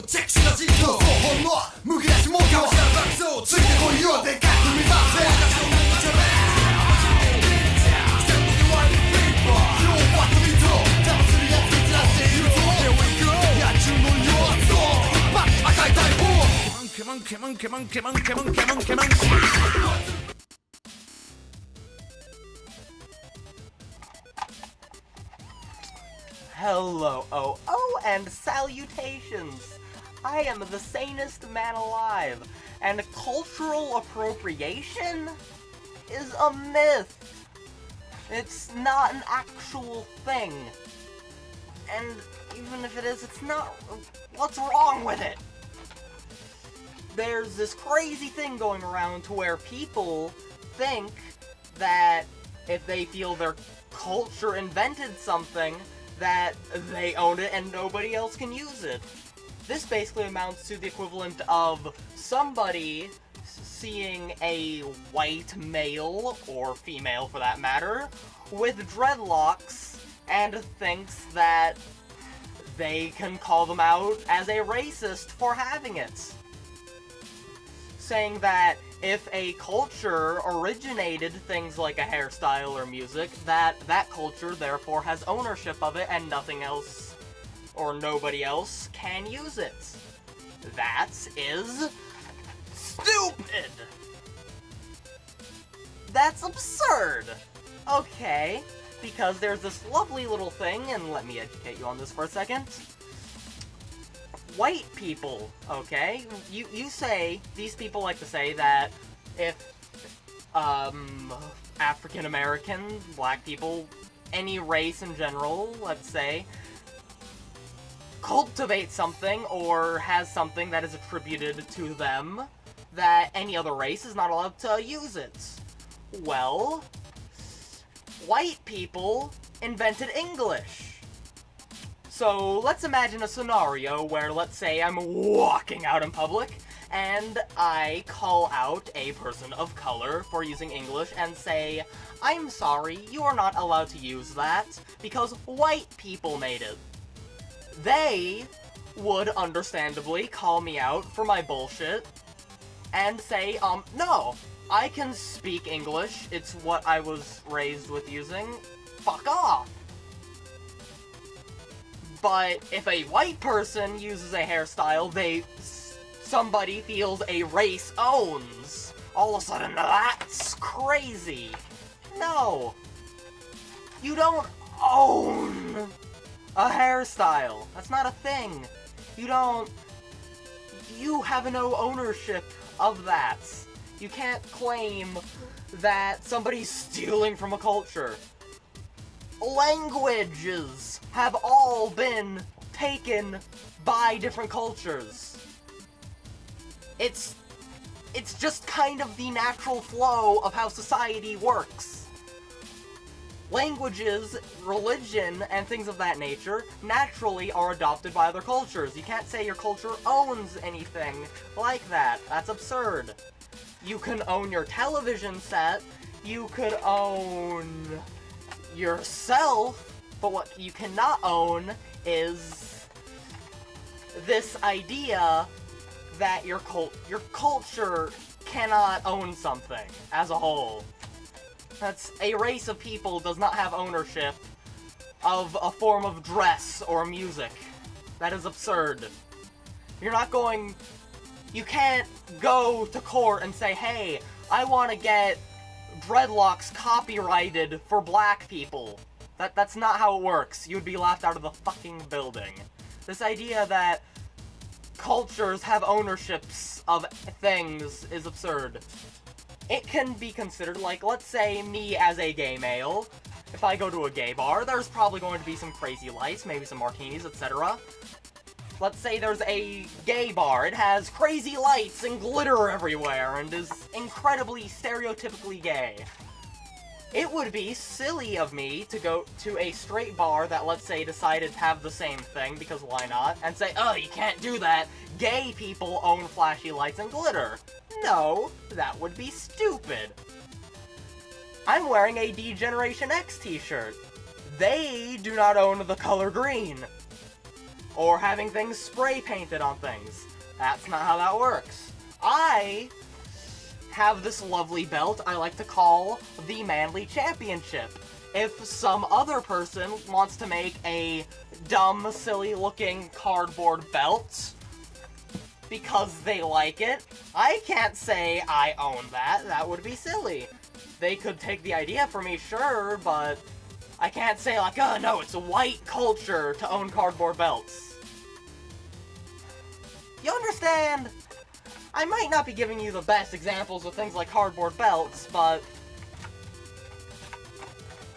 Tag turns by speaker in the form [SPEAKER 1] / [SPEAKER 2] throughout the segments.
[SPEAKER 1] チェックしなじっとほんのむき出しもかわしな爆走ついてこいよでかく目指せ私の目にちゃべ
[SPEAKER 2] Hello, and salutations! I am the sanest man alive, and cultural appropriation is a myth. It's not an actual thing. And even if it is, it's not... What's wrong with it? There's this crazy thing going around to where people think that if they feel their culture invented something, that they own it and nobody else can use it. This basically amounts to the equivalent of somebody seeing a white male, or female for that matter, with dreadlocks and thinks that they can call them out as a racist for having it. Saying that if a culture originated things like a hairstyle or music, that culture therefore has ownership of it and nothing else or nobody else can use it. That is stupid! That's absurd! Okay, because there's this lovely little thing, and let me educate you on this for a second. White people, okay? You say, these people like to say that if, African American, black people, any race in general, let's say, cultivate something or has something that is attributed to them, that any other race is not allowed to use it. Well, white people invented English. So let's imagine a scenario where, let's say, I'm walking out in public and I call out a person of color for using English and say, I'm sorry, you are not allowed to use that because white people made it. They would understandably call me out for my bullshit and say, no, I can speak English, it's what I was raised with using, fuck off. But if a white person uses a hairstyle somebody feels a race owns, all of a sudden that's crazy. No. You don't own a hairstyle. That's not a thing. You have no ownership of that. You can't claim that somebody's stealing from a culture. Languages have all been taken by different cultures. It's just kind of the natural flow of how society works. Languages, religion, and things of that nature naturally are adopted by other cultures. You can't say your culture owns anything like that. That's absurd. You can own your television set, you could own yourself, but what you cannot own is this idea that your culture cannot own something as a whole. That's a race of people does not have ownership of a form of dress or music. That is absurd. You can't go to court and say, hey, I want to get dreadlocks copyrighted for black people. That's not how it works. You would be laughed out of the fucking building. This idea that cultures have ownerships of things is absurd. It can be considered like, let's say, me as a gay male. If I go to a gay bar, there's probably going to be some crazy lights, maybe some martinis, etc. Let's say there's a gay bar. It has crazy lights and glitter everywhere and is incredibly stereotypically gay. It would be silly of me to go to a straight bar that, let's say, decided to have the same thing, because why not, and say, oh, you can't do that, gay people own flashy lights and glitter. No, that would be stupid. I'm wearing a D-Generation X t-shirt. They do not own the color green. Or having things spray painted on things. That's not how that works. I have this lovely belt I like to call the Manly Championship. If some other person wants to make a dumb, silly-looking cardboard belt because they like it, I can't say I own that. That would be silly. They could take the idea from me, sure, but I can't say like, oh no, it's a white culture to own cardboard belts. You understand? I might not be giving you the best examples of things like cardboard belts, but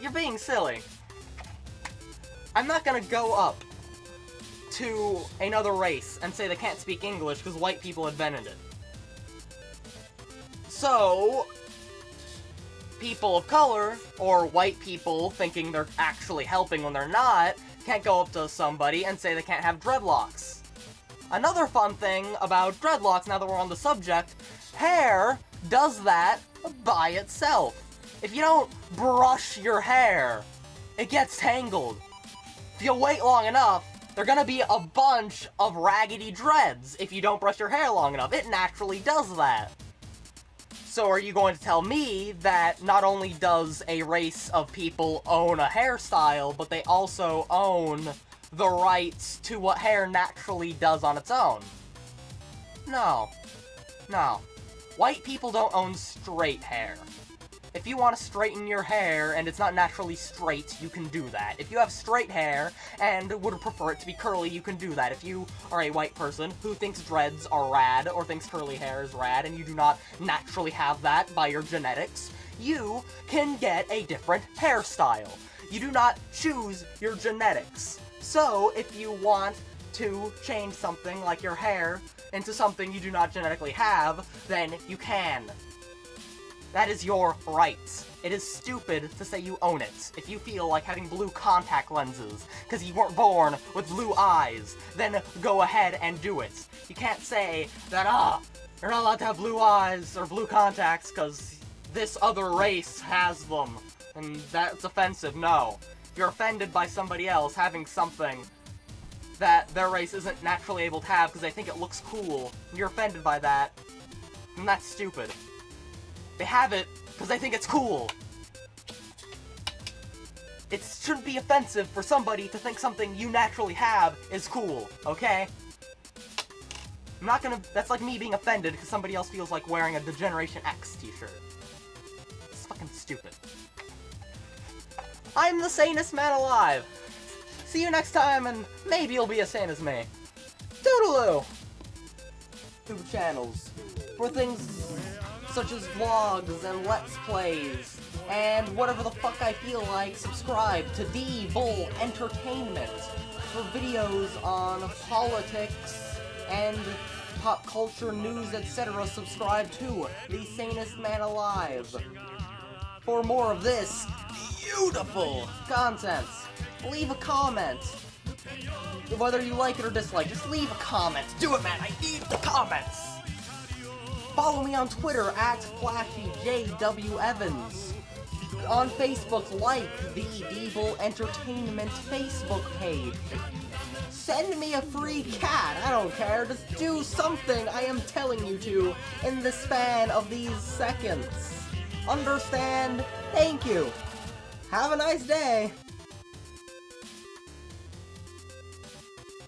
[SPEAKER 2] you're being silly. I'm not gonna go up to another race and say they can't speak English because white people invented it. So, people of color, or white people thinking they're actually helping when they're not, can't go up to somebody and say they can't have dreadlocks. Another fun thing about dreadlocks, now that we're on the subject, hair does that by itself. If you don't brush your hair, it gets tangled. If you wait long enough, they're gonna be a bunch of raggedy dreads if you don't brush your hair long enough. It naturally does that. So are you going to tell me that not only does a race of people own a hairstyle, but they also own the rights to what hair naturally does on its own? No. No. White people don't own straight hair. If you want to straighten your hair and it's not naturally straight, you can do that. If you have straight hair and would prefer it to be curly, you can do that. If you are a white person who thinks dreads are rad or thinks curly hair is rad and you do not naturally have that by your genetics, you can get a different hairstyle. You do not choose your genetics. So, if you want to change something like your hair into something you do not genetically have, then you can. That is your right. It is stupid to say you own it. If you feel like having blue contact lenses because you weren't born with blue eyes, then go ahead and do it. You can't say that, you're not allowed to have blue eyes or blue contacts because this other race has them, and that's offensive. No. If you're offended by somebody else having something that their race isn't naturally able to have because they think it looks cool, and you're offended by that, then that's stupid. They have it because they think it's cool. It shouldn't be offensive for somebody to think something you naturally have is cool, okay? I'm not gonna... That's like me being offended because somebody else feels like wearing a Degeneration X t-shirt. It's fucking stupid. I'm the sanest man alive. See you next time, and maybe you'll be as sane as me. Toodaloo! YouTube channels for things such as vlogs and let's plays, and whatever the fuck I feel like. Subscribe to D-Bull Entertainment for videos on politics and pop culture news, etc. Subscribe to The Sanest Man Alive for more of this beautiful content. Leave a comment. Whether you like it or dislike, just leave a comment. Do it, man. I need the comments. Follow me on Twitter at FlashyJW Evans. On Facebook, like the D-Bull Entertainment Facebook page. Send me a free cat, I don't care. Just do something I am telling you to in the span of these seconds. Understand? Thank you. Have a nice day.